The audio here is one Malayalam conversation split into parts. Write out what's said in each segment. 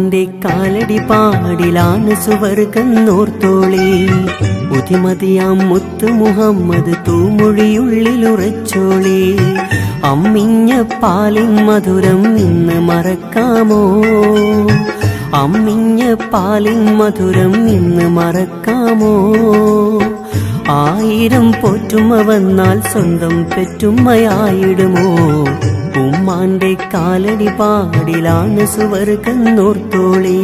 ഉമ്മാന്റെ കാലടി പാടിലാണ് സുവർഗന്നോർത്തോളി. ബുദ്ധിമതിയാം മുത്ത് മുഹമ്മദ് തൂമൊഴിയുള്ളിലുറച്ചോളി. അമ്മിഞ്ഞ പാലിൻ മധുരം ഇന്ന് മറക്കാമോ? അമ്മിഞ്ഞ പാലിൻ മധുരം ഇന്ന് മറക്കാമോ? 1000 പോറ്റുമ്മ വന്നാൽ സ്വന്തം പെറ്റുമ്മയായിടുമോ? ഉമ്മാന്റെ കാലടി പാടിലാണ് സുവർഗന്നോർത്തോളി.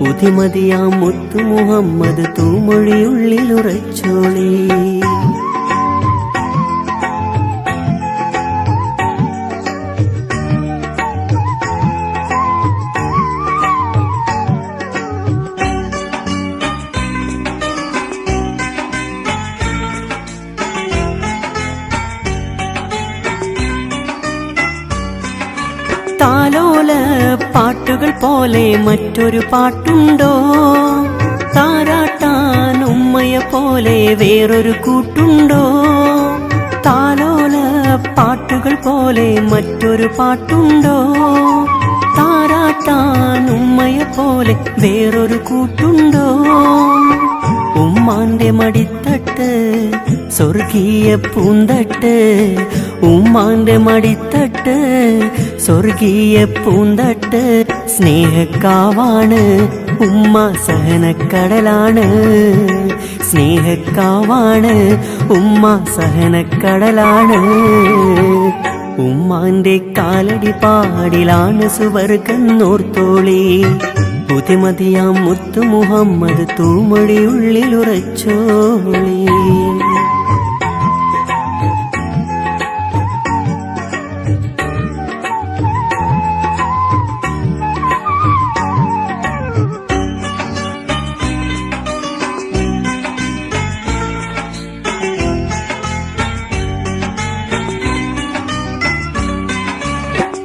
ബുദ്ധിമതിയാം മുത്തു മുഹമ്മദ് തൂമൊഴിയുള്ളിലുറച്ചോളി. താലോല പാട്ടുകൾ പോലെ മറ്റൊരു പാട്ടുണ്ടോ? താരാട്ടാൻ ഉമ്മയെ പോലെ വേറൊരു കൂട്ടുണ്ടോ? താലോല പാട്ടുകൾ പോലെ മറ്റൊരു പാട്ടുണ്ടോ? താരാട്ടാൻ ഉമ്മയെ പോലെ വേറൊരു കൂട്ടുണ്ടോ? ഉമ്മാന്റെ മടിത്തട്ട് സ്വർഗീയ പൂന്തട്ട്. ഉമ്മാന്റെ മടിത്തട്ട് സ്വർഗീയ പൂന്തട്ട്. സ്നേഹക്കാവാണ് ഉമ്മ സഹനക്കടലാണ്. സ്നേഹക്കാവാണ് ഉമ്മ സഹനക്കടലാണ്. ഉമ്മാന്റെ കാലടി പാടിലാണ് സുവർഗന്നോർത്തോളി. ബുദ്ധിമതിയാം മുത്തു മുഹമ്മദ് തൂമൊഴിയുള്ളിലുറച്ചോളി.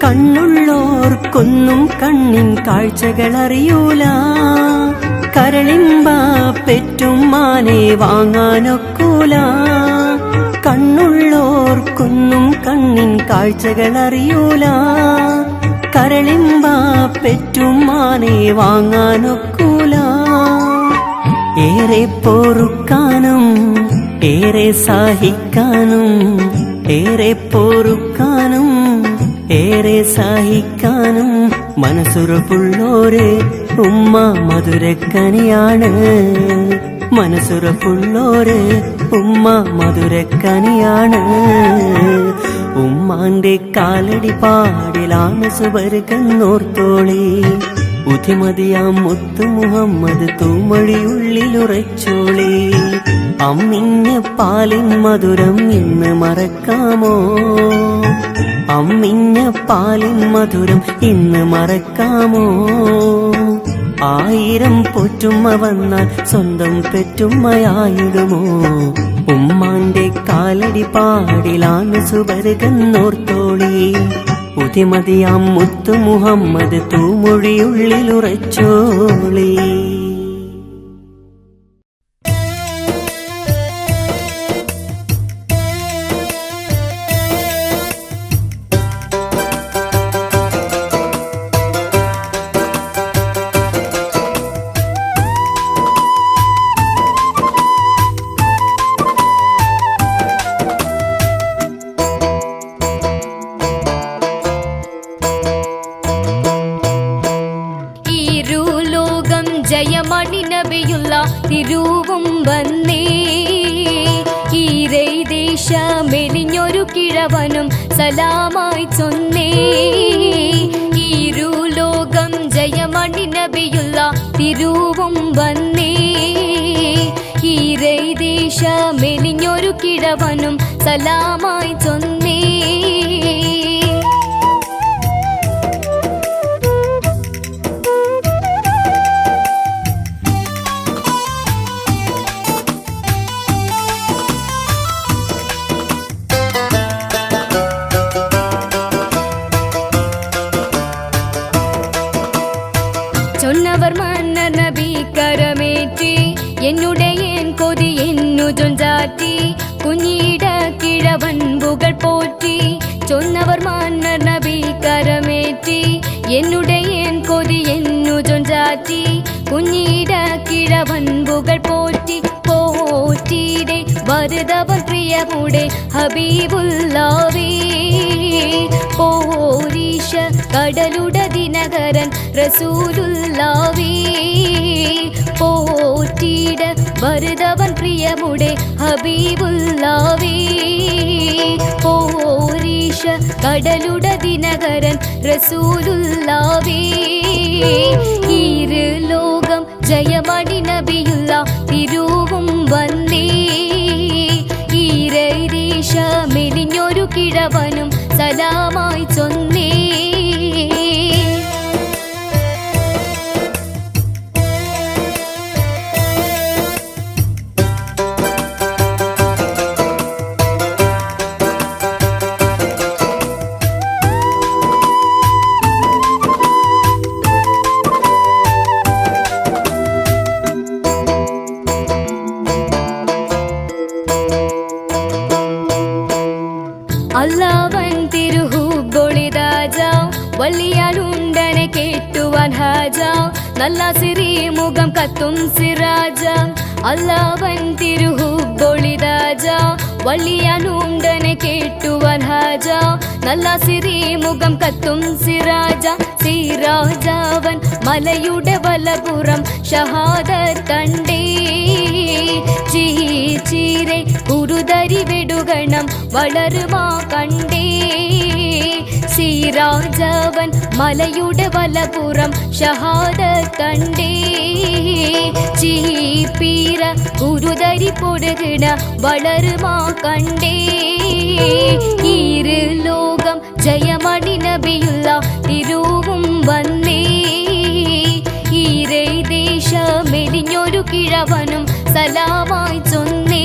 കണ്ണുള്ളോർക്കൊന്നും കണ്ണിൻ കാഴ്ചകൾ അറിയൂല. കരളിമ്പ പെറ്റുമ്മാനെ വാങ്ങാനൊക്കൂല. കണ്ണുള്ളോർക്കൊന്നും കണ്ണിൻ കാഴ്ചകൾ അറിയൂല. കരളിമ്പ പെറ്റുമ്മാനെ വാങ്ങാനൊക്കൂല. ഏറെ പൊറുക്കാനും ഏറെ സഹിക്കാനും. ഏറെ പൊറുക്കാനും ഏറെ സഹിക്കാനും മനസ്സുറപ്പുള്ളോര് ഉമ്മ മധുരക്കനിയാണ്. മനസ്സുറപ്പുള്ളോര് ഉമ്മ മധുരക്കനിയാണ്. ഉമ്മാന്റെ കാലടി പാടിലാണ് സുവർഗന്നോർത്തോളി. ബുദ്ധിമതിയാം മുത്തു മുഹമ്മദ് തൂമൊഴിയുള്ളിലുറച്ചോളി. അമ്മിഞ്ഞ പാലിൻ മധുരം ഇന്ന് മറക്കാമോ? അമ്മിഞ്ഞ പാലിൻ മധുരം ഇന്ന് മറക്കാമോ? 1000 പോറ്റുമ്മ വന്നാൽ സ്വന്തം പെറ്റുമ്മയായിടുമോ? ഉമ്മാന്റെ കാലടി പാടിലാണ് സുവർഗന്നോർത്തോളി. ബുദ്ധിമതിയാം മുത്തു മുഹമ്മദ് തൂമൊഴിയുള്ളിലുറച്ചോളി. ജയമണി നബിയുള്ള തിരുവും വന്നേ. ഈരൈദേശ മെലിഞ്ഞൊരു കിഴവനും സലാമായി ചൊന്നേ. ഈരുലോകം ജയമണി നബിയുള്ള തിരുവും വന്നേ. ഈരൈദേശ മെലിഞ്ഞൊരു കിഴവനും സലാമായി ചൊന്നേ. சொன்னவர் மன்னர் நபி கரமேற்றி என்னுடைய கொதி என்னு ஜொஞ்சாற்றி குஞ்சிட கிழவன் புகழ் போற்றி. சொன்னவர் மன்னர் நபி கரமேற்றி என்னுடைய கொதி என்னு കിഴവൻപുകൾ പോറ്റി പോറ്റിയുടെ വരുതവൻ പ്രിയമുടെ ഹബീബുല്ലാവേ പോരീശ കടലുടെ ദിനകരൻ റസൂലുല്ലാവേ പോറ്റിയുടെ വരുതവൻ പ്രിയമുടെ ഹബീബുല്ലാവേ പോരീശ കടലുടെ ദിനകരൻ റസൂലുല്ലാവേ ഈര് ലോകം ജയമണി നബിയുള്ള തിരുവും വന്നേ ഈരൈദേശ മെലിഞ്ഞൊരു കിഴവനും സലാമായി ചൊന്നേ അല്ലാവൻ തിരുഹുബൊളിതാജാ വല്ലിയാലുണ്ടനെ കേട്ടുവാൻ ഹാജാ നല്ല സിറി മുഖം കത്തും സിറാജ അല്ലാവൻ തിരുഹുബൊളിതാജാ വല്ലിയാലുണ്ടനെ കേട്ടുവാൻ ഹാജാ നല്ല സിറി മുഖം കത്തും സിറാജ സിറാജാവൻ മലയുടെ വലപുറം ഷഹാദത്ത് കണ്ടേ ചീരെ കുരുതരി വെടുകണം വളരുമാ കണ്ടേ സിറാജവൻ മലയുടെ വലപുറം ഷഹാദത്ത് കണ്ടേ ചീപ്പീര കുരുതരി പൊടുകിട വളരുമാ കണ്ടേ ഈര് ലോകം ജയമണി നബിയുള്ള തിരുവും വന്നേ ഈരൈദേശ മെലിഞ്ഞൊരു കിഴവനും സലാമായി ചൊന്നേ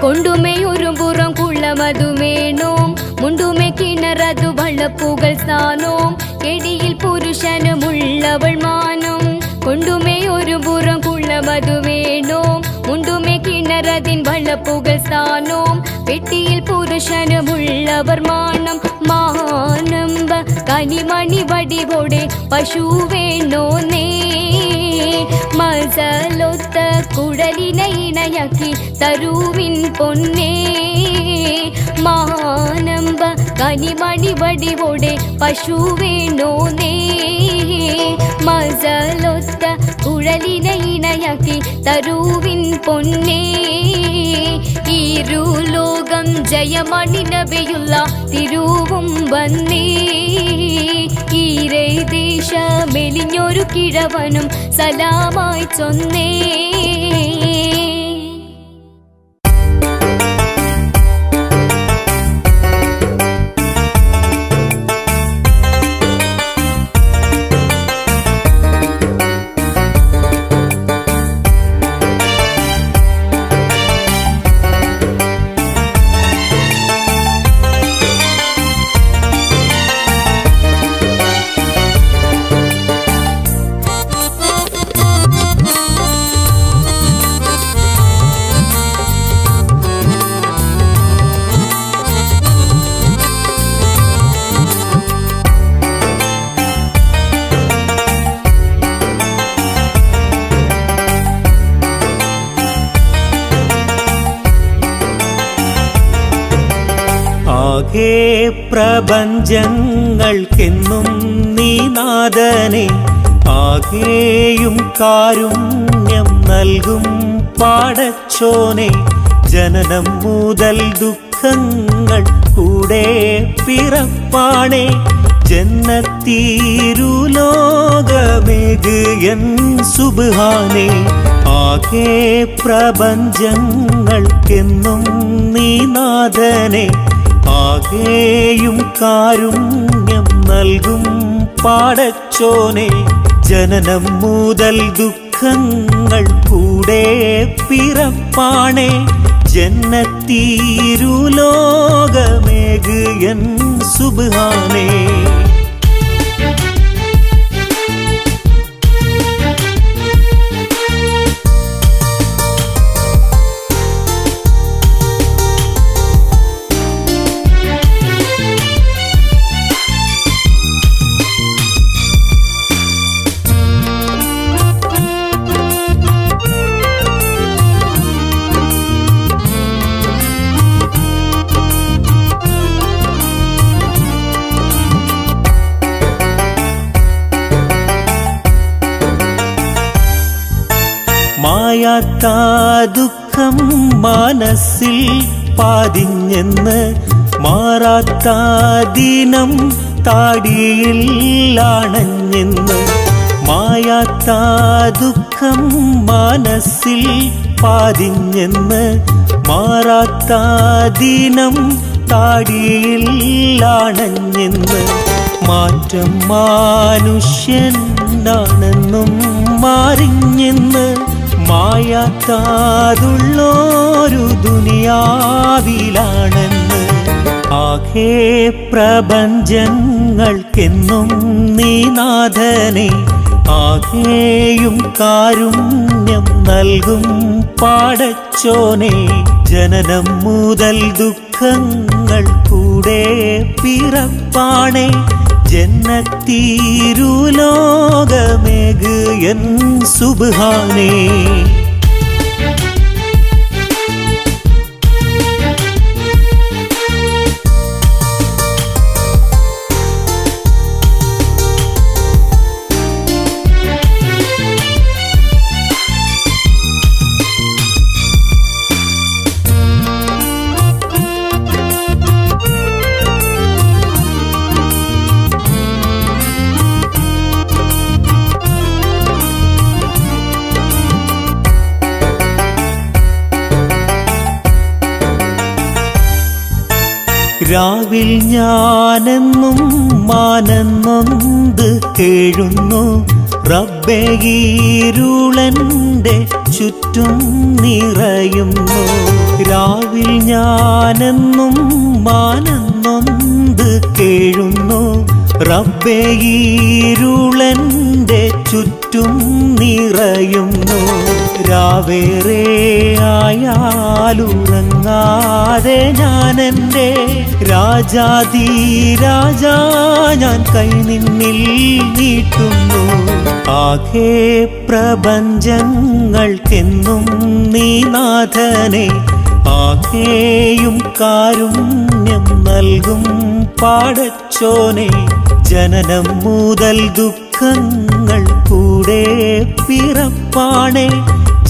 കൊണ്ടുമേയൊരു പുറം കുള്ളമതുമേണോം മുണ്ടുമേ കിണറതു വള്ളപ്പുകൾ സ്ഥാനോം എടിയിൽ പുരുഷനുമുള്ളവൾ മാനം കൊണ്ടുമേയൊരു പുറം കുള്ളമതുമേണോം മുണ്ടുമേ കിണറതിൻ വള്ളപ്പുകൾ സ്ഥാനോം പെട്ടിയിൽ പുരുഷനുമുള്ളവർ മാനം മാനമ്പ കനിമണി വടിവോടെ പശു വേണോ നേ മസലൊത്ത കുടലിനെ ഇണയാക്കി തരുവിൻ പൊന്നേ മാനമ്പ കനിമണി വടിവോടെ പശു വേണോ നേ മസലൊത്ത കുഴലിനെ ഇണയാക്കി തരുവിൻ പൊന്നേ ഇരുലോകം ജയമണി നബിയുള്ള തിരുവും വന്നേ ഈരൈദേശ മെലിഞ്ഞൊരു കിഴവനും സലാമായി ചൊന്നേ ആകെ പ്രപഞ്ചങ്ങൾക്കെന്നും നീ നാഥനെ ആകെയും കാരുണ്യം നൽകും പാടച്ചോനെ ജനനം മുതൽ ദുഃഖങ്ങൾ കൂടെ പിറപ്പാണേ ജന്നത്തീരുലോകമേക് എൻ സുബ്ഹാനേ ആകെ പ്രപഞ്ചങ്ങൾക്കെന്നും നീ നാഥനെ ആകെയും കാരുണ്യം നൽകും പാടച്ചോനെ ജനനം മുതൽ ദുഃഖങ്ങൾ കൂടെ പിറപ്പാണേ ജന്നത്തീരുലോകമേക് എൻ സുബ്ഹാനേ മായാത്ത ദുഃഖം മനസ്സിൽ പതിഞ്ഞെന്ന് മാറാത്ത ദിനം താടിയിലാണഞ്ഞെന്ന് മായാത്ത ദുഃഖം മനസ്സിൽ പതിഞ്ഞെന്ന് മാറാത്ത ദിനം താടിയിലാണഞ്ഞെന്ന് മാറ്റം മനുഷ്യനാണെന്നും മാറിഞ്ഞെന്ന് മായാത്താതുള്ളൊരു ദുനിയാവിലാണെന്ന് ആകെ പ്രപഞ്ചങ്ങൾക്കെന്നും നീ നാഥനെ ആകെയും കാരുണ്യം നൽകും പടച്ചോനെ ജനനം മുതൽ ദുഃഖങ്ങൾ കൂടെ പിറപ്പാണേ ജന്നത്തീരുലോകമേക് എൻ സുബ്ഹാനേ രാവിൽ ഞാനെന്നും മാനെന്നൊന്ത് കേഴുന്നു റബ്ബേ ഇരുളന്റെ ചുറ്റും നിറയുന്നു രാവിൽ ഞാനെന്നും മാനെന്നൊന്ത് കേഴുന്നു റബ്ബേ ഇരുളന്റെ ചുറ്റും നിറയുന്നു രാവേറെ ആയാലുറങ്ങാതെ ഞാനെൻ്റെ രാജാധിരാജാ ഞാൻ കൈ നിന്നിൽ നീട്ടുന്നു ആകെ പ്രപഞ്ചങ്ങൾക്കെന്നും നീ നാഥനെ ആകെയും കാരുണ്യം നൽകും പടച്ചോനെ ജനനം മുതൽ ദുഃഖങ്ങൾ കൂടെ പിറപ്പാണേ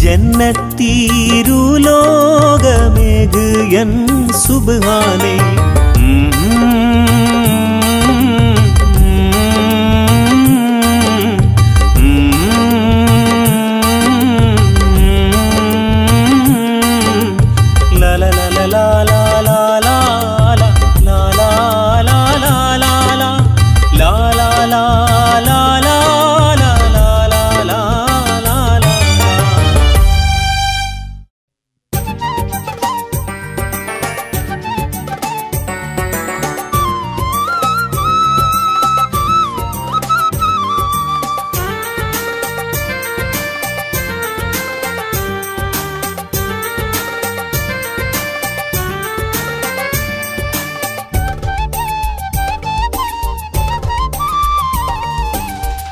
ജന്നത്തീരുലോകമേക് എൻ സുബ്ഹാനേ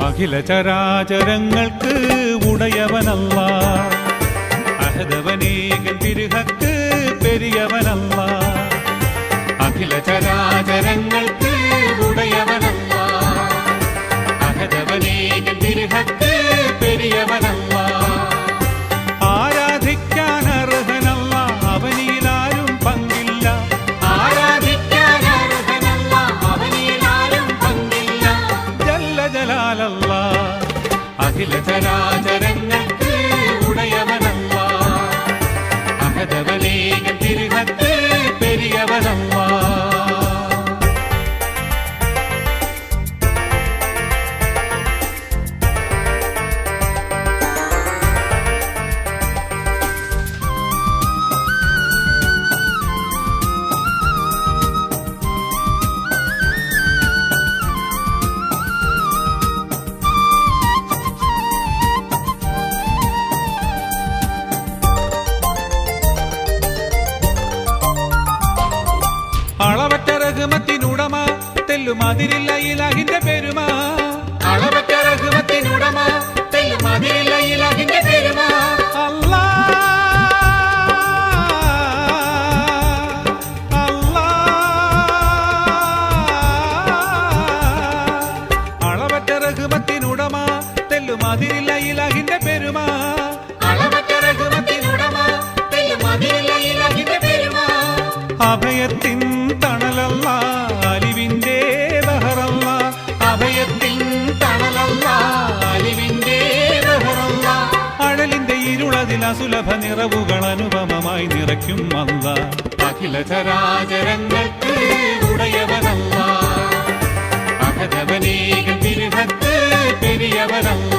അഖില ചരാചരങ്ങൾക്ക് ഉടയവനല്ലാഹ് അഹദവനേകൻ തിരുഹക്ക് പെരിയവനല്ലാഹ് അഖില ചരാചരങ്ങൾക്ക് ഉടയവനല്ലാഹ് അഹദവനേകൻ തിരുഹക്ക് പെരിയവനല്ലാഹ് ആരാധിക്കാൻ അർഹനല്ല അവനിലാരും പങ്കില്ല ആരാധിക്കാൻ അർഹനല്ല അവനിലാരും പങ്കില്ല ജല്ല ജലാലല്ലാഹ് അഖില ചരാചരങ്ങൾക്ക് ഉടയവനല്ലാഹ് അഹദവനേകൻ തിരുഹക്ക് പെരിയവനല്ലാഹ് അളവറ്റ റഹ്മത്തിനുടമ തെല്ലുമതിരില്ല ഇലാഹിന്റെ പെരുമ അളവറ്റ റഹ്മത്തിനുടമ തെല്ലുമതിരില്ല ഇലാഹിന്റെ പെരുമ അല്ലാഹ് അളവറ്റ റഹ്മത്തിനുടമ തെല്ലുമതിരില്ല ഇലാഹിന്റെ പെരുമ അളവറ്റ അഭയത്തിൻ തണലല്ല അലിവിന്റെ ബഹറല്ല അഭയത്തിൻ തണലല്ല അലിവിന്റെ ബഹറല്ല അഴലിന്റെ ഇരുളതിൽ അസുലഭ നിറവുകൾ അനുപമമായി നിറയ്ക്കും അല്ല അഖില ചരാചരങ്ങൾക്ക് ഉടയവനല്ല അഹദവനേക തിരുഹത്ത് പെരിയവനല്ല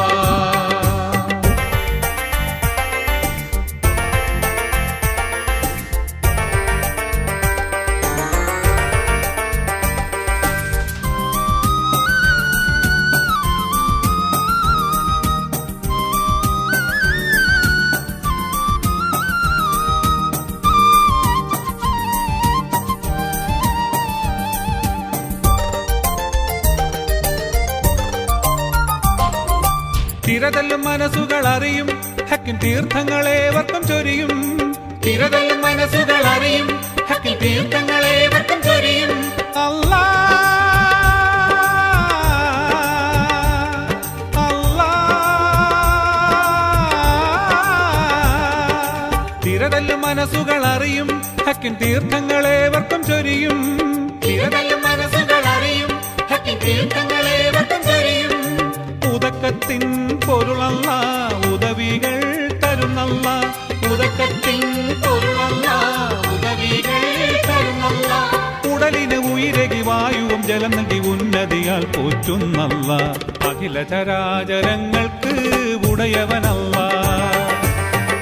തിരതല്ലും മനസ്സുകൾ അറിയും ഹക്കിൻ തീർത്ഥങ്ങളേവർക്കും ചൊരിയും തിരതല്ലും മനസ്സുകൾ അറിയും ഹക്കിൻ തീർത്ഥങ്ങളേവർക്കും ചൊരിയും അല്ലാ അല്ലാ തിരതല്ലും മനസ്സുകൾ അറിയും ഹക്കിൻ തീർത്ഥങ്ങളേവർക്കും ചൊരിയും തിരതല്ലും മനസ്സുകൾ അറിയും ഹക്കിൻ തീർത്ഥങ്ങളേവർക്കും ചൊരിയും ഉദക്കത്തിൻ പൊരുളല്ല ഉദവികൾ തരുന്നല്ല ഉദക്കത്തിൻ പൊരുളല്ല ഉദവികൾ തരുന്നല്ല ഉടലിന് ഉയരകി വായുവും ജലം നൽകി ഉന്നതിയാൽ പോറ്റുന്നല്ല അഖില ചരാചരങ്ങൾക്ക് ഉടയവനല്ല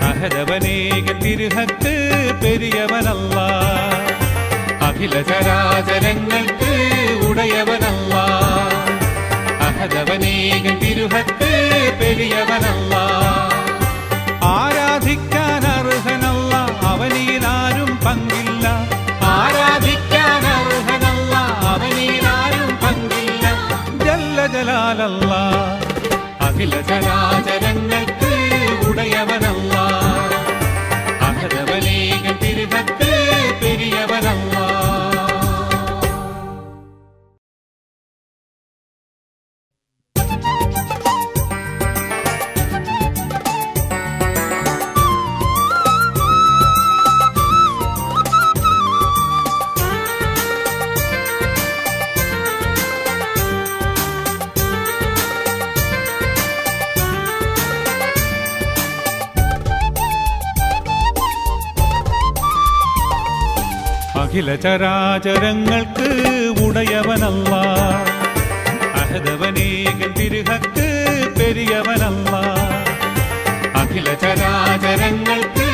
അഹദവനേക തിരുഹത്ത് പെരിയവനല്ല അഖില ചരാചരങ്ങൾക്ക് ഉടയവനല്ല അഹദവനേക തിരുഹത്ത് പെരിയവനല്ല ആരാധിക്കാൻ അർഹനല്ല അവനിലാരും പങ്കില്ല ആരാധിക്കാൻ അർഹനല്ല അവനിലാരും പങ്കില്ല ജല്ല ജലാലല്ല അഖില ചരാചരങ്ങൾക്ക് ഉടയവനല്ല അഹദവനേക തിരുഹത്ത് പെരിയവനല്ല അഖില ചരാചരങ്ങൾക്ക് ഉടയവനല്ല അഹദവനേകൻ തിരുഹത്ത് പെരിയവനല്ല അഖില ചരാചരങ്ങൾക്ക്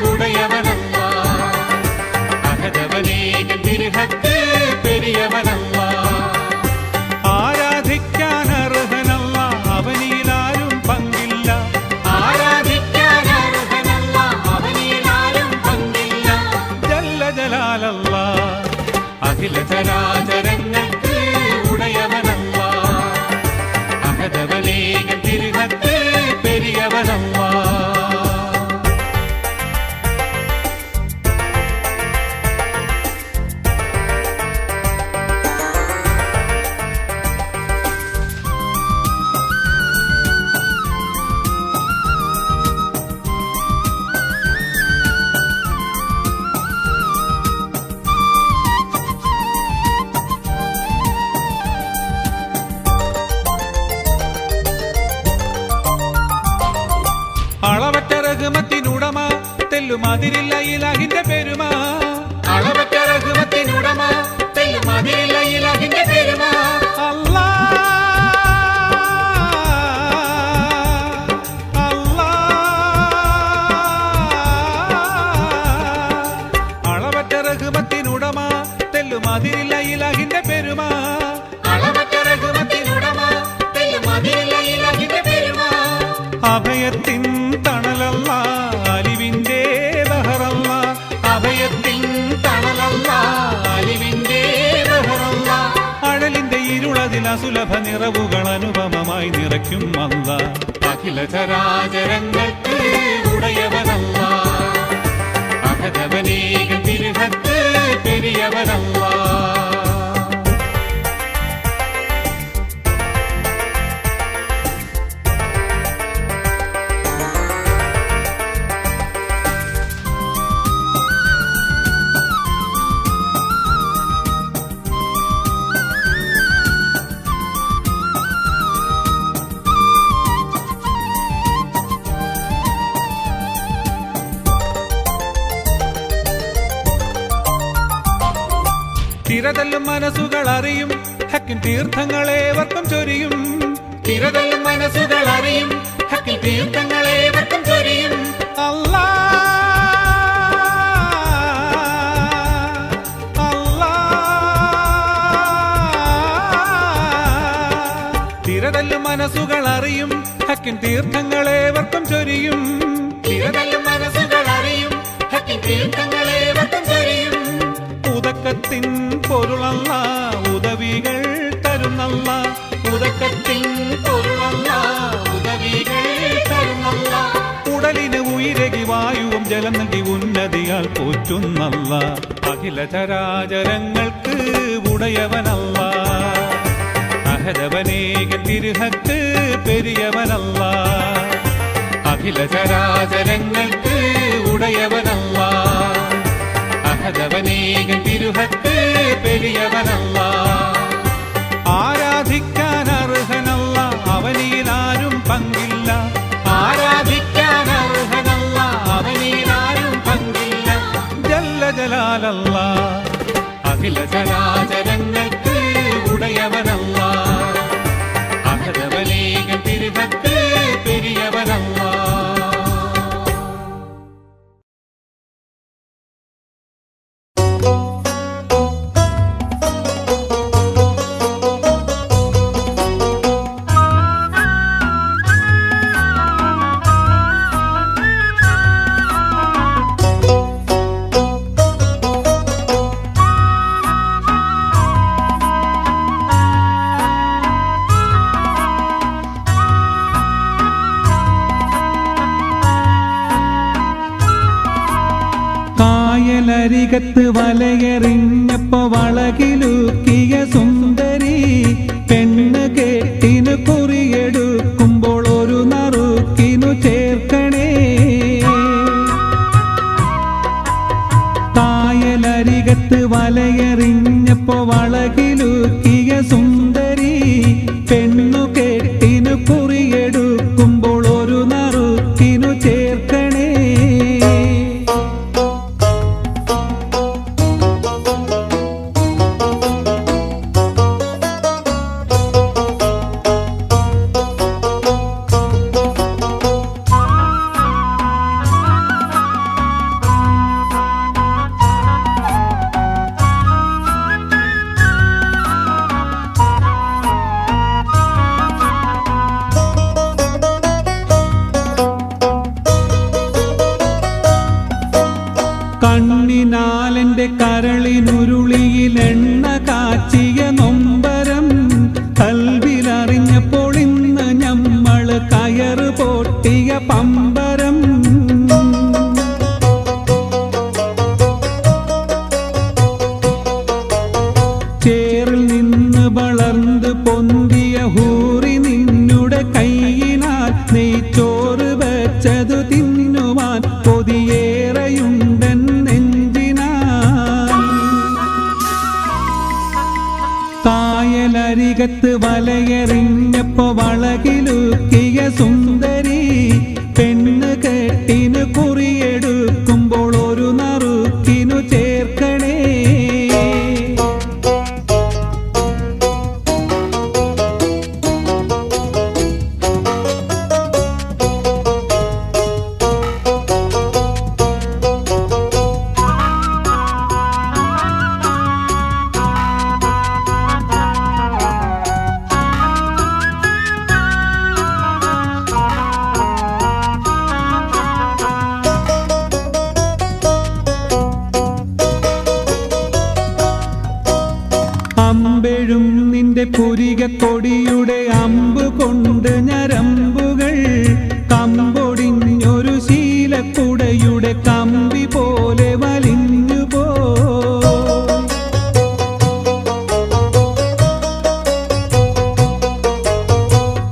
ഉടയവനല്ല അഹദവനേകൻ തിരുഹത്ത് പെരിയവനല്ല ആരാധിക്കാൻ അർഹനല്ല അവനിലാരും പങ്കില്ല ആരാധിക്കാൻ അർഹനല്ല അവനിലാരും പങ്കില്ല ജല്ല ജലാലല്ല അഖില ചരാചരങ്ങൾക്ക് ഉടയവനല്ല അഹദവനേക തിരുഹത്ത് പെരിയവനല്ല അളവറ്റ റഹ്മത്തിനുടമ തെല്ലുമതിരില്ല ഇലാഹിന്റെ പെരുമ അളവറ്റ റഹ്മത്തിനുടമ തെല്ലുമതിരില്ല ഇലാഹിന്റെ പെരുമ അല്ലാ അല്ലാ അളവറ്റ റഹ്മത്തിനുടമ തെല്ലുമതിരില്ല ഇലാഹിന്റെ പെരുമ അളവറ്റ റഹ്മത്തിനുടമ തെല്ലുമതിരില്ല ഇലാഹിന്റെ പെരുമ അഭയത്തിൻ തണലല്ല അലിവിന്റെ ബഹറല്ല അഭയത്തിൻ തണലല്ല അലിവിന്റെ ബഹറല്ല അഴലിന്റെ ഇരുളതിൽ അസുലഭ നിറവുകൾ അനുപമമായി നിറയ്ക്കും അല്ല അഖില ചരാചരങ്ങൾക്ക് ഉടയവനല്ല അഹദവനേക തിരുഹത്ത് പെരിയവനല്ല തിരതല്ലും മനസ്സുകൾ അറിയും ഹക്കിൻ തീർത്ഥങ്ങളേവർക്കും ചൊരിയും. തിരതല്ലും മനസ്സുകൾ അറിയും ഹക്കിൻ തീർത്ഥങ്ങളേവർക്കും ചൊരിയും. അല്ലാ തിരതല്ലും മനസ്സുകൾ അറിയും ഹക്കിൻ തീർത്ഥങ്ങളേവർക്കും ചൊരിയും. തിരതല്ലും മനസ്സുകൾ അറിയും ഹക്കിൻ തീർത്ഥങ്ങളേവർക്കും ചൊരിയും. ഉദക്കത്തിൻ പൊരുളല്ല ഉദവികൾ തരുന്നല്ല. ഉദക്കത്തിൻ പൊരുളല്ല ഉദവികൾ തരുന്നല്ല. ഉടലിന് ഉയിരകി വായുവും ജലം നൽകി ഉന്നതിയാൽ പോറ്റുന്നല്ല. അഖില ചരാചരങ്ങൾക്ക് ഉടയവനല്ല. അഹദവനേക തിരുഹക്ക് പെരിയവനല്ല. അഖില ചരാചരങ്ങൾക്ക് ഉടയവനല്ല. അഹദവനേക തിരുഹക്ക് പെരിയവനല്ല. ആരാധിക്കാൻ അർഹനല്ല അവനിലാരും പങ്കില്ല. ആരാധിക്കാൻ അർഹനല്ല അവനിലാരും പങ്കില്ല. ജല്ല ജലാലല്ല അഖില ചരാചരങ്ങൾക്ക് ഉടയവനല്ല. അഹദവനേക തിരുഹക്ക് പെരിയവനല്ല. കായലരികത്ത് വലയെറിഞ്ഞപ്പോ വളകിലൂക്കിയ സുന്ദരി പെണ്ണ് കേട്ടിനു കുറിയെടുക്കുമ്പോൾ ഒരു നറുക്കിനു ചേർക്കണേ. കായലരികത്ത് വലയെറിഞ്ഞപ്പോ വളകിലൂക്കിയ സുന്ദരി പെണ്ണു കേട്ടിനു കുറിയെടുക്കുമ്പോൾ ഒരു നറുക്കിനു ചേർക്കണേ. കണ്ണിനാലെന്റെ കരളിനുരുളിയിൽ എണ്ണ കാച്ചിയ നൊമ്പരം കൽവിലറിഞ്ഞപ്പോൾ ഇന്ന് ഞമ്മള് കയറ് പൊട്ടിയ പമ്പരം. ചേറിൽ നിന്ന് വളർന്ന് പൊന്തിയ ഹൂറി നിന്നുടെ കൈയിനാൽ നെയ്ച്ചോറ് വെച്ചതു തിന്നുവാൻ കൊതിയേറെയുണ്ടൻ നെഞ്ചിനാൽ. കായലരികത്ത് വലയെറിഞ്ഞപ്പോ വളകിലൂക്കിയ സുന്ദരി പെണ്ണ് കെട്ടിനു കുറിയെടുക്കുമ്പോൾ ഒരു നറുക്കിനു ചേർക്കണേ. അമ്പെഴും നിന്റെ പുരിക കൊടിയുടെ അമ്പ് കൊണ്ട് ഞരമ്പുകൾ കമ്പൊടിഞ്ഞൊരു ശീലക്കുടയുടെ കമ്പി പോലെ വലിഞ്ഞുപോ.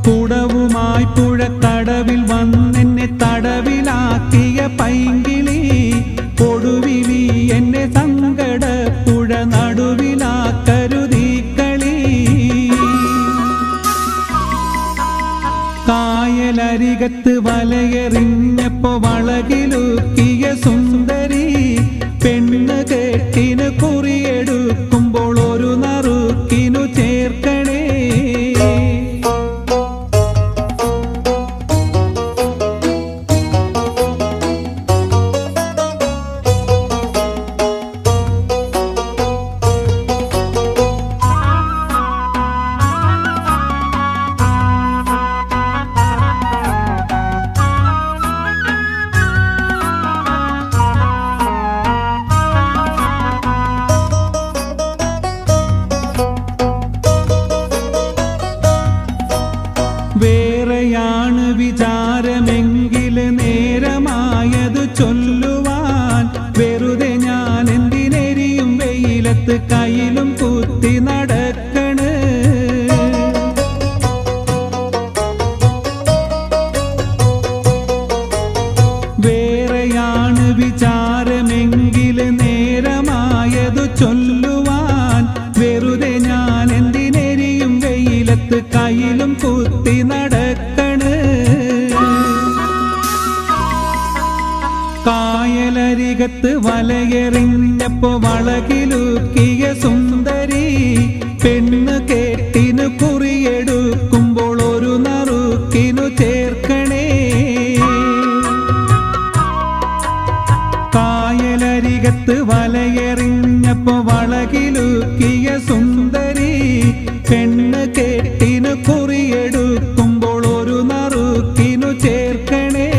കുടവുമായി പുഴക്കടവിൽ വന്നെന്നെ തടവിലാക്കിയ പൈങ്കിളി കൊടുവിലി എന്നെ സങ്കട പുഴ നടുവിലാക്കരുതീ കളി. കായലരികത്ത് വലയെറിഞ്ഞപ്പോ വളകിലൂക്കിയ സുന്ദരി പെണ്ണ് കെട്ടിന് കുറിയെടുക്കുമ്പോൾ ചൊല്ലുവാൻ വെറുതെ ഞാൻ എന്തിനെരിയും വെയിലത്ത് കയ്യിലും കുത്തി നടക്കണ്. വേറെയാണ് വിചാരമെങ്കിൽ നേരമായതു ചൊല്ലുവാൻ വെറുതെ ഞാൻ എന്തിനെരിയും വെയിലത്ത് കയ്യിലും കുത്തി നടക്കണ്. കായലരികത്ത് വലയെറിഞ്ഞപ്പോ വളകിലുക്കിയ സുന്ദരി പെണ്ണ് കേട്ടിനു കുറിയെടുക്കുമ്പോൾ ഒരു നറുക്കിനു ചേർക്കണേ. കായലരികത്ത് വലയെറിഞ്ഞപ്പോ വളകിലുക്കിയ സുന്ദരി പെണ്ണ് കേട്ടിനു കുറിയെടുക്കുമ്പോൾ ഒരു നറുക്കിനു ചേർക്കണേ.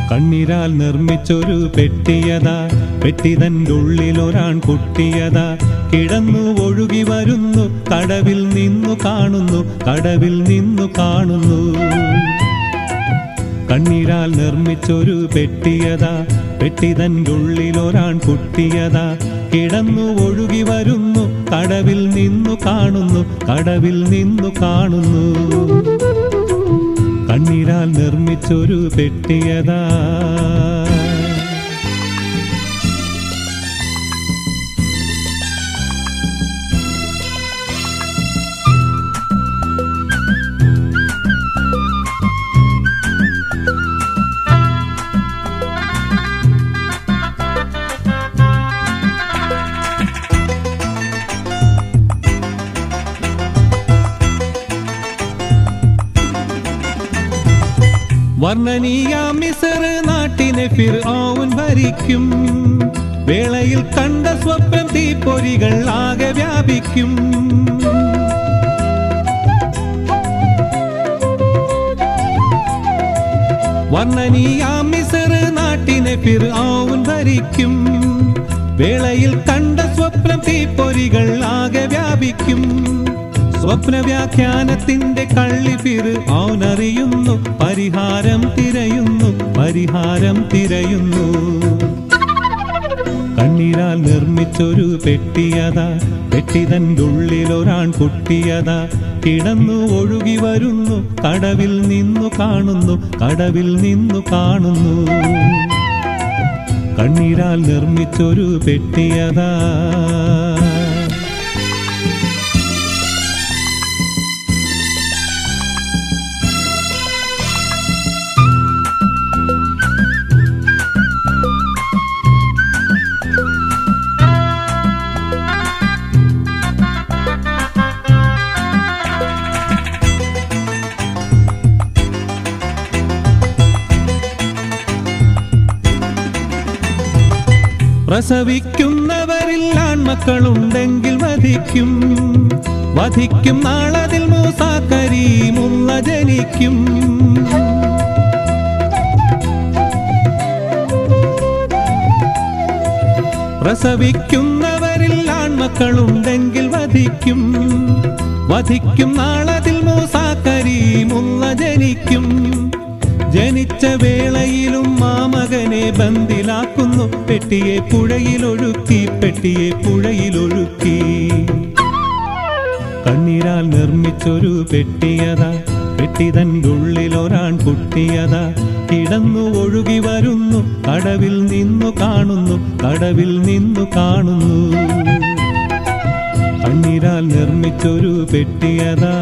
കണ്ണീരാൽ നിർമ്മിച്ചൊരു പെട്ടിയതാ, പെട്ടിതൻ്റെ ഉള്ളിലൊരാൺ കുട്ടിയതാ കിടന്നു ഒഴുകി വരുന്നു, കടവിൽ നിന്നു കാണുന്നു, കടവിൽ നിന്നു കാണുന്നു. കണ്ണീരാൽ നിർമ്മിച്ചൊരു പെട്ടിയതാ, പെട്ടിതൻ്റെ ഉള്ളിലൊരാൺ കുട്ടിയതാ കിടന്നു ഒഴുകി വരുന്നു, കടവിൽ നിന്നു കാണുന്നു, കടവിൽ നിന്നു കാണുന്നു. കണ്ണീരാൽ നിർമ്മിച്ചൊരു പെട്ടിയതാ. വർണ്ണനീയാം മിസ്ർ നാട്ടിനെ ഫിർഔൻ ഭരിക്കും വേളയിൽ കണ്ട സ്വപ്നം തീപ്പൊരികൾ ആകെ വ്യാപിക്കും. വർണ്ണനീയാം മിസ്ർ നാട്ടിനെ ഫിർഔൻ ഭരിക്കും വേളയിൽ കണ്ട സ്വപ്നം തീപ്പൊരികൾ ആകെ വ്യാപിക്കും. സ്വപ്ന വ്യാഖ്യാനത്തിന്റെ കള്ളി ഫിർഔൻ അറിയുന്നു, പരിഹാരം തിരയുന്നു, പരിഹാരം തിരയുന്നു. കണ്ണീരാൽ നിർമ്മിച്ചൊരു പെട്ടിയതാ, പെട്ടിതൻ്റെ ഉള്ളിലൊരാൺ കുട്ടിയതാ കിടന്നു ഒഴുകി വരുന്നു, കടവിൽ നിന്നു കാണുന്നു, കടവിൽ നിന്നു കാണുന്നു. കണ്ണീരാൽ നിർമ്മിച്ചൊരു പെട്ടിയതാ. പ്രസവിക്കുന്നവരിൽ ആൺമക്കളുണ്ടെങ്കിൽ വധിക്കും, വധിക്കും നാളതിൽ മൂസാ കരീമുള്ള ജനിക്കും. പ്രസവിക്കുന്നവരിൽ ആൺമക്കളുണ്ടെങ്കിൽ വധിക്കും, വധിക്കും നാളതിൽ മൂസാ കരീമുള്ള ജനിക്കും. ജനിച്ച വേളയിലും മാമകനെ ബന്ദിലാക്കുന്നു, പെട്ടിയെ പുഴയിലൊഴുക്കി, പെട്ടിയെ പുഴയിലൊഴുക്കി. കണ്ണീരാൽ നിർമ്മിച്ചൊരു പെട്ടിയതാ, പെട്ടിതൻ്റെ ഉള്ളിലൊരാൺ കുട്ടിയതാ കിടന്നു ഒഴുകി വരുന്നു, കടവിൽ നിന്നു കാണുന്നു, കടവിൽ നിന്നു കാണുന്നു. കണ്ണീരാൽ നിർമ്മിച്ചൊരു പെട്ടിയതാ.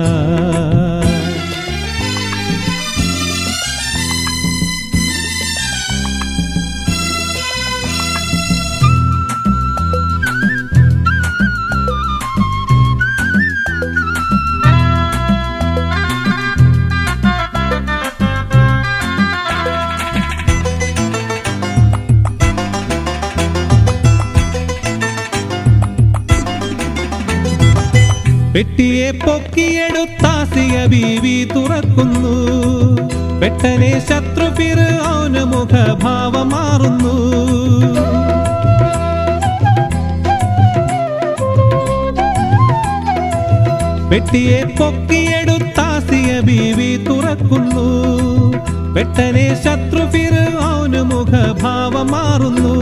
പെട്ടിയെ പൊക്കിയെടുത്താസിയ ബീവി തുറക്കുന്നു. പെട്ടനെ ശത്രു ഫിർഔന മുഖഭാവം മാറുന്നു. പെട്ടിയെ പൊക്കിയെടുത്താസിയ ബീവി തുറക്കുന്നു. പെട്ടനെ ശത്രു ഫിർഔന മുഖഭാവം മാറുന്നു.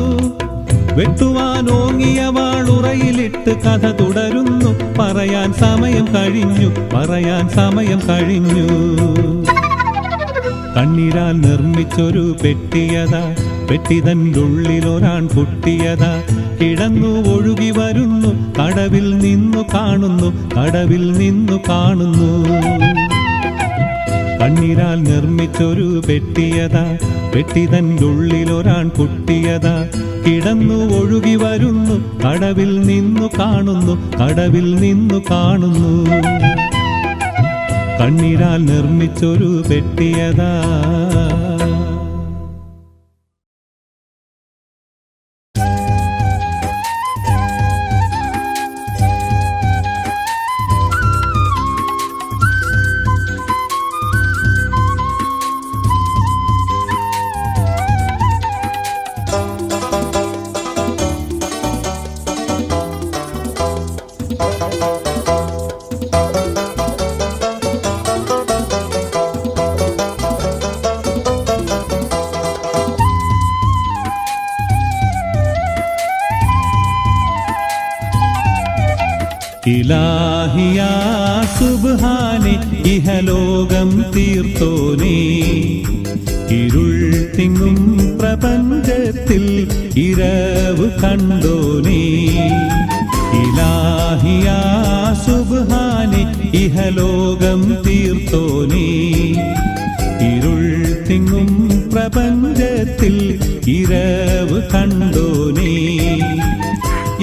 വെട്ടുവാനോങ്ങിയ വാളുറയിലിട്ട് കഥ തുടരുന്നു. പറയാൻ സമയം കഴിഞ്ഞു, പറയാൻ സമയം കഴിഞ്ഞു. കണ്ണീരാൽ നിർമ്മിച്ചൊരു പെട്ടിയതാ, പെട്ടിതൻ്റുള്ളിലൊരാൺ പൊട്ടിയതാ. കിടന്നു ഒഴുകി വരുന്നു, കടവിൽ നിന്നു കാണുന്നു, കടവിൽ നിന്നു കാണുന്നു. കണ്ണീരാൽ നിർമ്മിച്ചൊരു പെട്ടിയതാ, പെട്ടിതൻ്റുള്ളിലൊരാൺ പൊട്ടിയതാ. കിടന്നു ഒഴുകി വരുന്നു, കടവിൽ നിന്നു കാണുന്നു, കടവിൽ നിന്നു കാണുന്നു. കണ്ണീരാൽ നിർമ്മിച്ചൊരു പെട്ടിയതാ. ഇലാഹിയാ സുബ്ഹാനെ ഇഹലോകം തീർത്തോനേ, ഇരുൾ തിങ്ങും പ്രപഞ്ചത്തിൽ ഇരവ് കണ്ടോനേ. ഇലാഹിയാ സുബ്ഹാനെ ഇഹലോകം തീർത്തോനേ, ഇരുൾ തിങ്ങും പ്രപഞ്ചത്തിൽ ഇരവ് കണ്ടോനേ.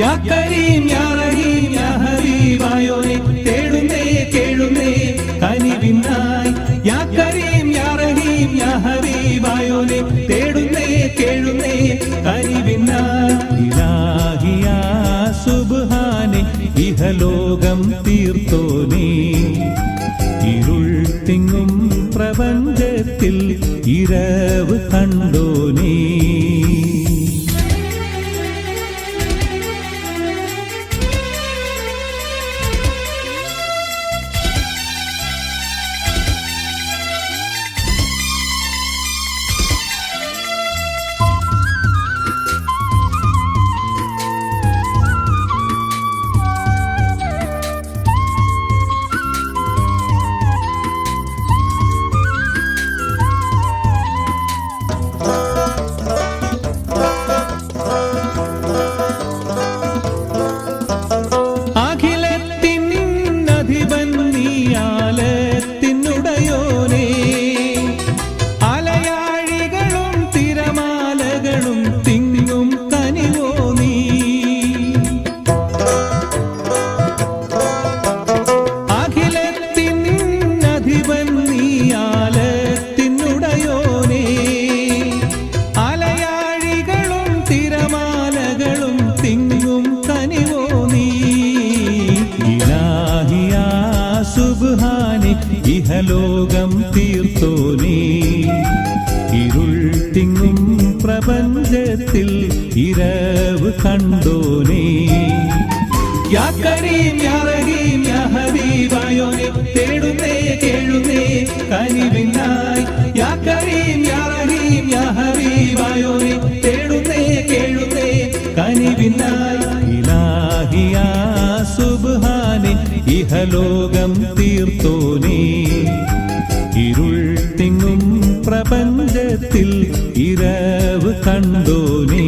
യാ കരീം യാ റഹീം യാ ഹബീബായോനെ തേടുന്നേ കേഴുന്നേ കനിവിനായി. യാ കരീം യാ റഹീം യാ ഹബീബായോനെ തേടുന്നേ കേഴുന്നേ കനിവിനായി. ഇലാഹിയാ സുബ്ഹാനെ ഇഹലോകം തീർത്തോനേ, ഇരുൾ തിങ്ങും പ്രപഞ്ചത്തിൽ ഇരവ് കണ്ടോനേ. ഇഹലോകം തീർത്തോനേ, ഇരുൾ തിങ്ങും പ്രപഞ്ചത്തിൽ ഇരവ് കണ്ടോനേ. യാ കരീം യാ റഹീം യാ ഹബീബായോനെ തേടുന്നേ കേഴുന്നേ കനിവിനായി. യാ കരീം യാ റഹീം യാ ഹബീബായോനെ തേടുന്നേ കേഴുന്നേ കനിവിനായി. ഇലാഹിയാ സുബ്ഹാനെ ഇഹലോകം തീർത്തോനേ, ഇരുൾ തിങ്ങും പ്രപഞ്ചത്തിൽ ഇരവ് കണ്ടോനേ.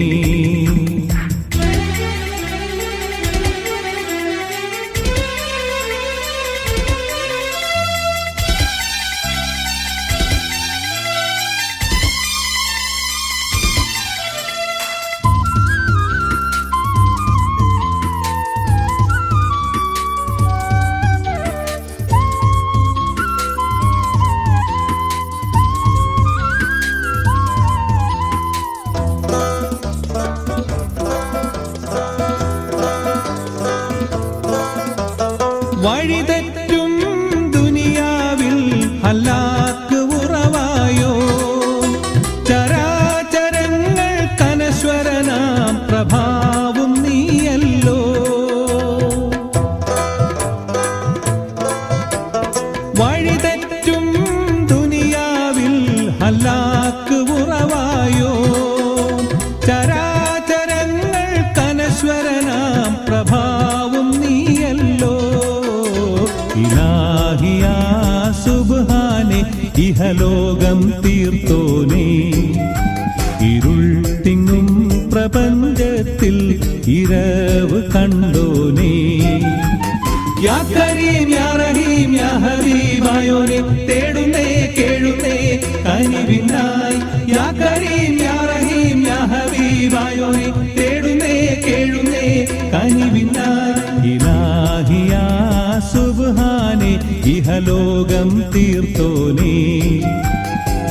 വഴിതെറ്റും ദുനിയാവിൽ ഹലാക്ക് ഉറവായോ ചരാചരങ്ങൾ കനശ്വരനാം പ്രഭാവും നീയല്ലോ വഴിതെറ്റും ദുനിയാവിൽ ഹലാക്ക് ഉറവായോ ചരാചരങ്ങൾ കനശ്വരനാം പ്രഭാവും നീയല്ലോ ഇലാഹിയാ സുബ്ഹാനെ ഇഹലോകം തീർത്തോനേ ഇരുൾ തിങ്ങും പ്രപഞ്ചത്തിൽ ഇരവ് കണ്ടോനേ യാ കരീം യാ റഹീം യാ ഹബീബായോനെ തേടുന്നേ കേഴുന്നേ കനിവിനായി യാ കരീം യാ റഹീം യാ ഹബീബായോനെ തേടുന്നേ കേഴുന്നേ കനിവിനായി ഇലാഹിയാ സുബ്ഹാനെ ഇഹലോകം തീർത്തോനേ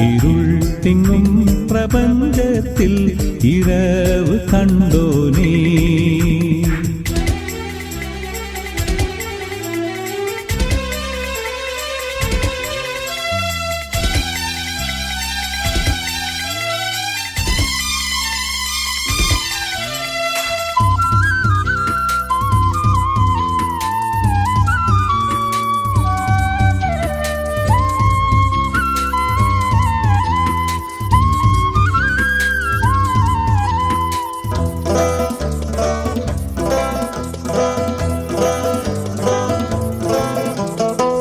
ഇരുൾ തിങ്ങും പ്രപഞ്ചത്തിൽ ഇരവ് കണ്ടോനേ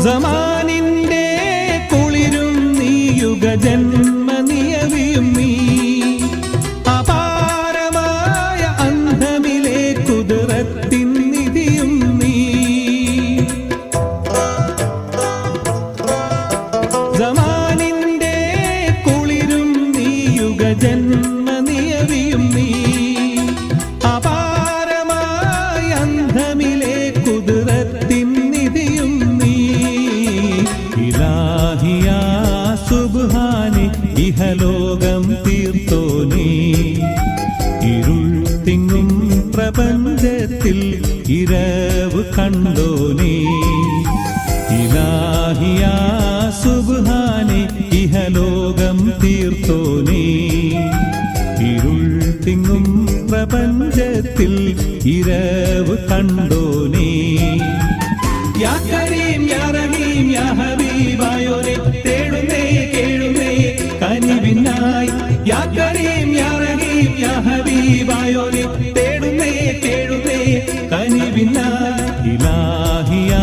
സമാനിന്റെ കുളിരും നീ യുഗജന്മനിയവിയും നീ അപാരമായ അന്ധമിലെ കുതിരത്തിൻ നിധിയും നീ സമാനിന്റെ കുളിരും നീ യുഗജന്മനിയവിയും നീ അപാരമായ അന്ധമിലെ കുതിരത്തിൻ നിധിയും നീ ഇലാഹിയാ സുബ്ഹാനെ ഇഹലോകം തീർത്തോനേ ഇരുൾ തിങ്ങും പ്രപഞ്ചത്തിൽ ഇരവ് കണ്ടോനേ ഇലാഹിയാ സുബ്ഹാനെ ഇഹലോകം തീർത്തോനേ ഇരുൾ തിങ്ങും പ്രപഞ്ചത്തിൽ ഇരവ് കണ്ടോനേ യാ കരീം യാ റഹീം യാ ഹബീബായോനെ തേടുന്നേ കേഴുന്നേ കനിവിനായി യാ കരീം യാ റഹീം യാ ഹബീബായോനെ തേടുന്നേ കേഴുന്നേ കനിവിനായി ഇലാഹിയാ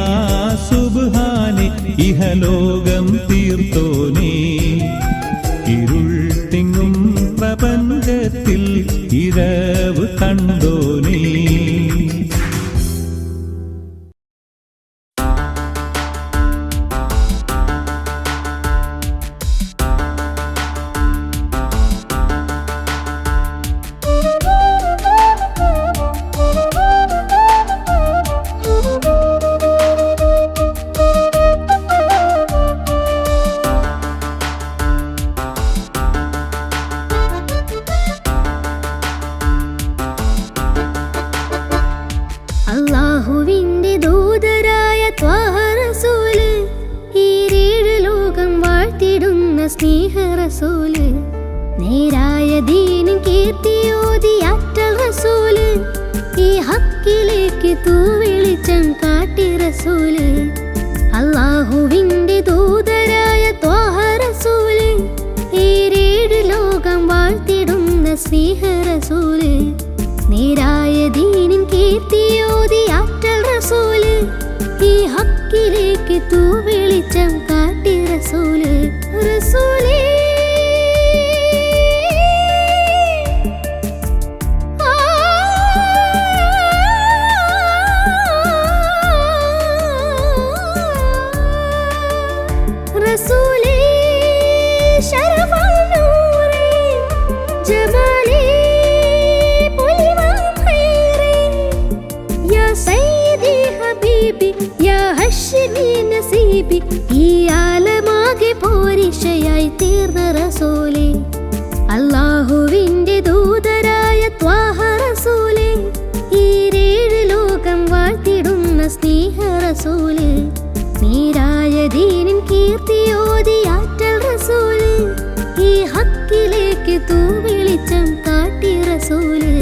സുബ്ഹാനെ ഇഹലോകം തീർത്തോനേ ഇരുൾ തിങ്ങും പ്രപഞ്ചത്തിൽ ഇരവ് കണ്ടോനേ അല്ലാഹുവിന്റെ ദൂതരായ ത്വാഹ റസൂല് ഈരേഴ് ലോകം വാഴ്ത്തിടുന്ന സ്നേഹ റസൂല് നേരായ ദീനിൻ കീർത്തിയോതി അറ്റൽ റസൂല് ഈ ഹക്കിലേക്ക് തൂവെളിച്ചം കാട്ടി റസൂല് അല്ലാഹുവിന്റെ ദൂതരായ ത്വാഹ റസൂല് ഈരേഴ് ലോകം വാഴ്ത്തിടുന്ന സ്നേഹ റസൂല് നേരായ ദീനിൻ കീർത്തിയോതി അറ്റൽ റസൂല് ഈ ഹക്കിലേക്ക് തൂവെളിച്ചം കാട്ടി റസൂല് റസൂലേ റസൂലേ ശരഫൽ നൂറേ ജമാലേ നസീബി ഈ ആലമാകെ പോരിഷയായി തീർന്ന റസൂലേ അല്ലാഹുവിന്റെ ദൂതരായ ത്വാഹ റസൂലേ ഈരേഴ് ലോകം വാഴ്ത്തിടുന്ന സ്നേഹ റസൂല് നീരായ ദീനിൻ കീർത്തിയോതി ആറ്റൽ റസൂല് ഈ ഹക്കിലേക്ക് തൂവെളിച്ചം കാട്ടി റസൂല്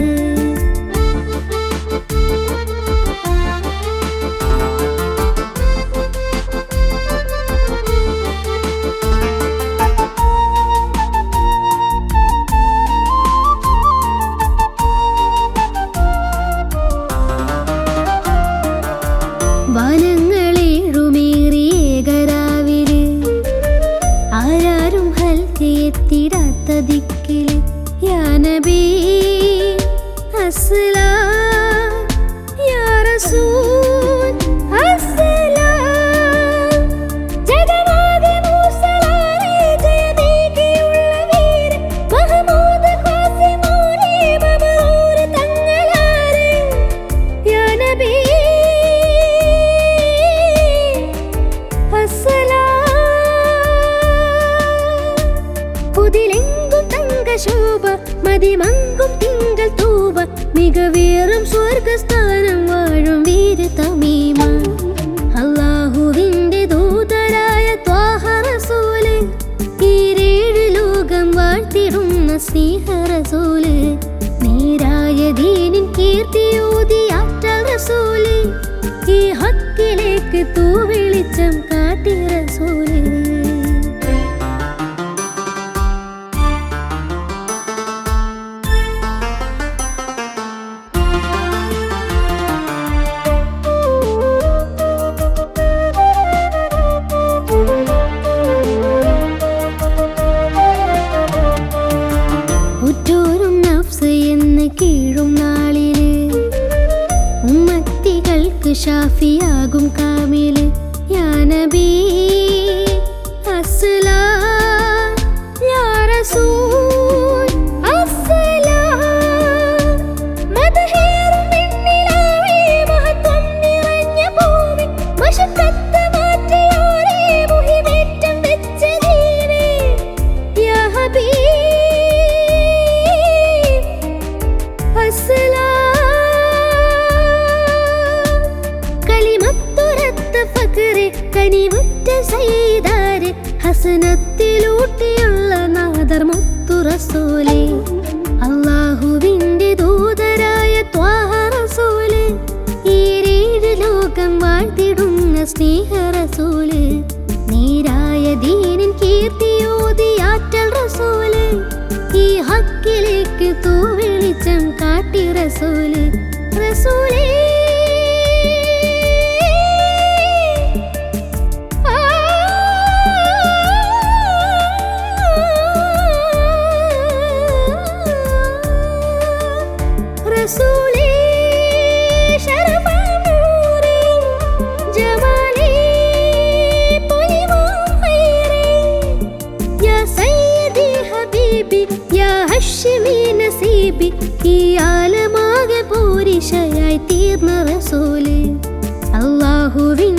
വനങ്ങളേഴുമേറിയേകരാവില് ആരാരും ഹൽക്കെത്തിടാത്ത ദിക്കില് യാ നബി അസ്സലാം യാ റസൂൽ അസ്സലാം ജഗമാകെ മൂസലാരെ ജയമേകിയുള്ള വീരൻ മഹമൂദ് ഖാസിമോനെ മമറൂർ തങ്ങളാരെ യാ നബി പുതിലെങ്കും തങ്കശോഭ മതിമങ്കും തിങ്കൾ തൂവ മികവേറും സ്വർഗസ്ഥാനം വാഴും വീര തമീമ അല്ലാഹുവിന്റെ ദൂതരായ ത്വാഹ റസൂല് ഈരേഴ് ലോകം വാഴ്ത്തിടുന്ന സ്നേഹ റസൂല് നീരായ ദീനിൻ കീർത്തിയോതി ആറ്റൽ റസൂല് ഈ ഹക്കിലേക്ക് തൂവെളിച്ചം കാട്ടി റസൂല് ഉറ്റോരും നഫ്സ് എന്ന് കീഴും നാളില് ഉമ്മത്തികൾക്ക് ഷാഫിയാകും കാമില് യാ നബി അസ്സലാം യാ റസൂൽ അസ്സലാം മദഹേറും പെണ്ണിലാവേ മഹത്വം നിറഞ്ഞ ഭൂമി മശക്കത്ത് മാറ്റിയോരേ മുഹിമേറ്റം വെച്ച ദീനേ യാ ഹബീബ് കലിമത്തുരത്ത ഫഖറെ കനിവുറ്റ സയ്യിദാരെ ഹസനത്തിലൂട്ടിയുള്ള നാദർ മുത്തു റസൂലേ അല്ലാഹുവിന്റെ ദൂതരായ ത്വാഹ റസൂല് ഈരേഴ് ലോകം വാഴ്ത്തിടുന്ന സ്നേഹ റസൂല് നീരായ ദീനിൻ കീർത്തിയോതി ആറ്റൽ റസൂല് ഈ ഹക്കിലേക്ക് തൂവെളിച്ചം കാട്ടി റസൂല് റസൂലേ റസൂലേ ശരഫാ നൂറേ ജമാലേ പൊലിവാം ഖൈറേ യാ സയ്യിദി ഹബീബി യാ ഹശ്മി നസീബി ഈ ആലമാകെ പോരിശയായി തീർന്ന റസൂലേ അല്ലാഹുവിൻ